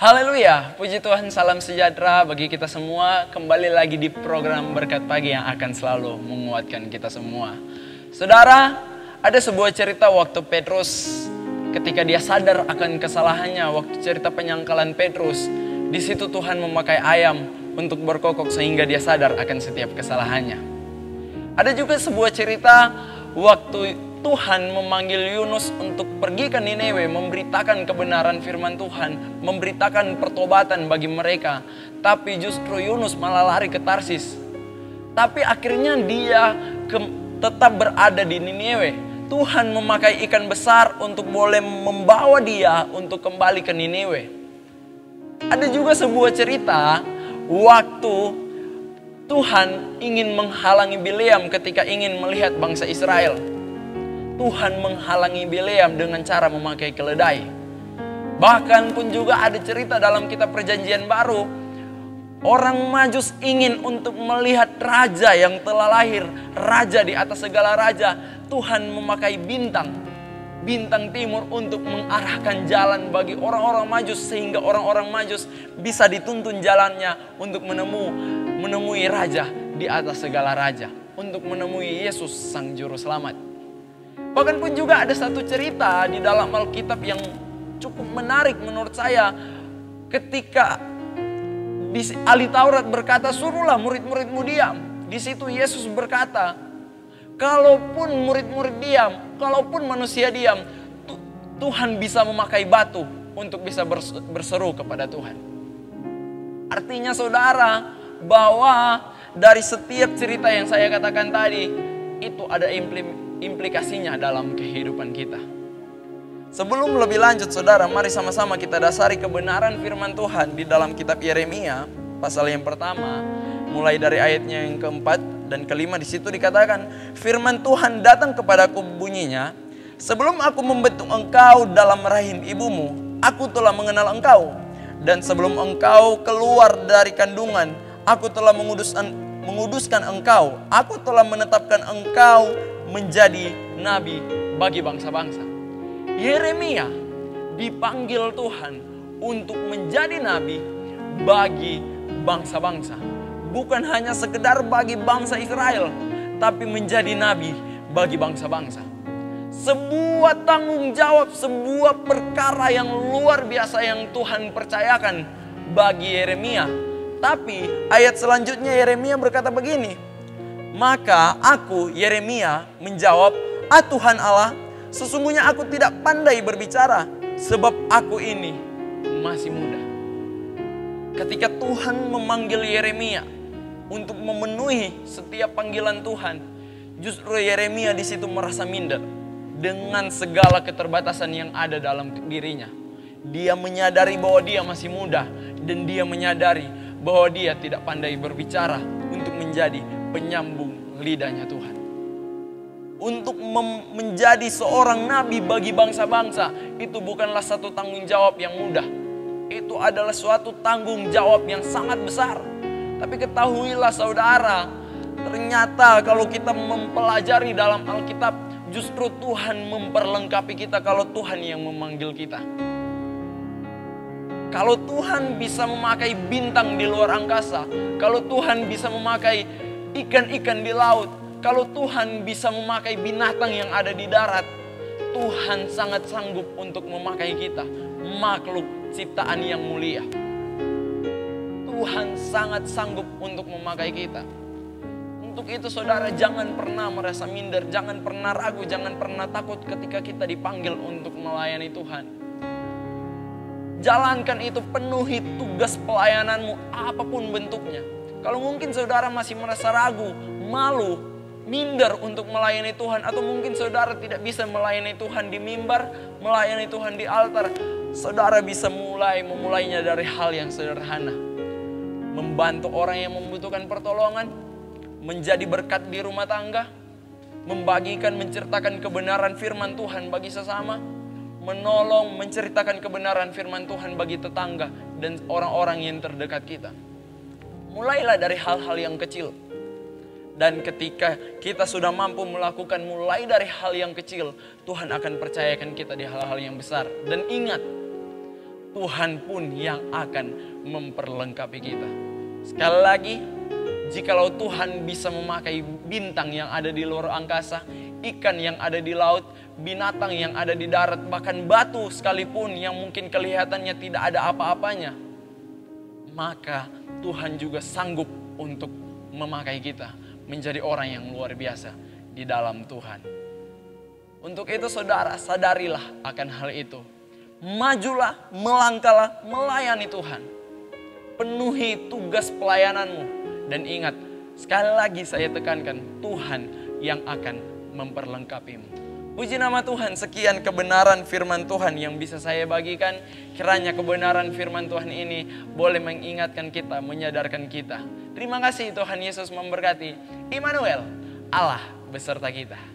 Haleluya, puji Tuhan, salam sejahtera bagi kita semua. Kembali lagi di program Berkat Pagi yang akan selalu menguatkan kita semua. Saudara, ada sebuah cerita waktu Petrus ketika dia sadar akan kesalahannya, waktu cerita penyangkalan Petrus. Di situ Tuhan memakai ayam untuk berkokok sehingga dia sadar akan setiap kesalahannya. Ada juga sebuah cerita waktu Tuhan memanggil Yunus untuk pergi ke Niniwe, memberitakan kebenaran firman Tuhan, memberitakan pertobatan bagi mereka. Tapi justru Yunus malah lari ke Tarsis. Tapi akhirnya dia tetap berada di Niniwe. Tuhan memakai ikan besar untuk boleh membawa dia untuk kembali ke Niniwe. Ada juga sebuah cerita waktu Tuhan ingin menghalangi Bileam ketika ingin melihat bangsa Israel. Tuhan menghalangi Bileam dengan cara memakai keledai. Bahkan pun juga ada cerita dalam kitab Perjanjian Baru, orang Majus ingin untuk melihat raja yang telah lahir, raja di atas segala raja. Tuhan memakai bintang timur untuk mengarahkan jalan bagi orang-orang Majus, sehingga orang-orang Majus bisa dituntun jalannya untuk menemui raja di atas segala raja, untuk menemui Yesus sang juru selamat. Bahkan pun juga ada satu cerita di dalam Alkitab yang cukup menarik menurut saya. Ketika di ahli Taurat berkata, suruhlah murid-muridmu diam. Di situ Yesus berkata, kalaupun murid-murid diam, kalaupun manusia diam, Tuhan bisa memakai batu untuk bisa berseru kepada Tuhan. Artinya saudara, bahwa dari setiap cerita yang saya katakan tadi, itu ada implikasinya dalam kehidupan kita. Sebelum lebih lanjut saudara, mari sama-sama kita dasari kebenaran firman Tuhan di dalam kitab Yeremia pasal yang pertama, mulai dari ayatnya yang keempat dan kelima. Di situ dikatakan, firman Tuhan datang kepadaku bunyinya, sebelum aku membentuk engkau dalam rahim ibumu, aku telah mengenal engkau. Dan sebelum engkau keluar dari kandungan, aku telah menguduskan engkau. Aku telah menetapkan engkau menjadi nabi bagi bangsa-bangsa. Yeremia dipanggil Tuhan untuk menjadi nabi bagi bangsa-bangsa. Bukan hanya sekedar bagi bangsa Israel, tapi menjadi nabi bagi bangsa-bangsa. Sebuah tanggung jawab, sebuah perkara yang luar biasa yang Tuhan percayakan bagi Yeremia. Tapi ayat selanjutnya Yeremia berkata begini, maka aku, Yeremia, menjawab, Tuhan Allah, sesungguhnya aku tidak pandai berbicara, sebab aku ini masih muda. Ketika Tuhan memanggil Yeremia untuk memenuhi setiap panggilan Tuhan, justru Yeremia di situ merasa minder dengan segala keterbatasan yang ada dalam dirinya. Dia menyadari bahwa dia masih muda, dan dia menyadari bahwa dia tidak pandai berbicara untuk menjadi penyambung lidahnya Tuhan. Untuk menjadi seorang nabi bagi bangsa-bangsa, itu bukanlah satu tanggung jawab yang mudah. Itu adalah suatu tanggung jawab yang sangat besar. Tapi ketahuilah saudara, ternyata kalau kita mempelajari dalam Alkitab, justru Tuhan memperlengkapi kita kalau Tuhan yang memanggil kita. Kalau Tuhan bisa memakai bintang di luar angkasa, kalau Tuhan bisa memakai ikan-ikan di laut, kalau Tuhan bisa memakai binatang yang ada di darat, Tuhan sangat sanggup untuk memakai kita, makhluk ciptaan yang mulia. Tuhan sangat sanggup untuk memakai kita. Untuk itu saudara, jangan pernah merasa minder, jangan pernah ragu, jangan pernah takut ketika kita dipanggil untuk melayani Tuhan. Jalankan itu, penuhi tugas pelayananmu apapun bentuknya. Kalau mungkin saudara masih merasa ragu, malu, minder untuk melayani Tuhan, atau mungkin saudara tidak bisa melayani Tuhan di mimbar, melayani Tuhan di altar, saudara bisa memulainya dari hal yang sederhana. Membantu orang yang membutuhkan pertolongan, menjadi berkat di rumah tangga, membagikan, menceritakan kebenaran firman Tuhan bagi sesama, menolong, menceritakan kebenaran firman Tuhan bagi tetangga dan orang-orang yang terdekat kita. Mulailah dari hal-hal yang kecil. Dan ketika kita sudah mampu melakukan mulai dari hal yang kecil, Tuhan akan percayakan kita di hal-hal yang besar. Dan ingat, Tuhan pun yang akan memperlengkapi kita. Sekali lagi, jikalau Tuhan bisa memakai bintang yang ada di luar angkasa, ikan yang ada di laut, binatang yang ada di darat, bahkan batu sekalipun yang mungkin kelihatannya tidak ada apa-apanya, maka Tuhan juga sanggup untuk memakai kita menjadi orang yang luar biasa di dalam Tuhan. Untuk itu saudara, sadarilah akan hal itu. Majulah, melangkahlah, melayani Tuhan. Penuhi tugas pelayananmu. Dan ingat, sekali lagi saya tekankan, Tuhan yang akan memperlengkapimu. Puji nama Tuhan, sekian kebenaran firman Tuhan yang bisa saya bagikan. Kiranya kebenaran firman Tuhan ini boleh mengingatkan kita, menyadarkan kita. Terima kasih, Tuhan Yesus memberkati. Immanuel, Allah beserta kita.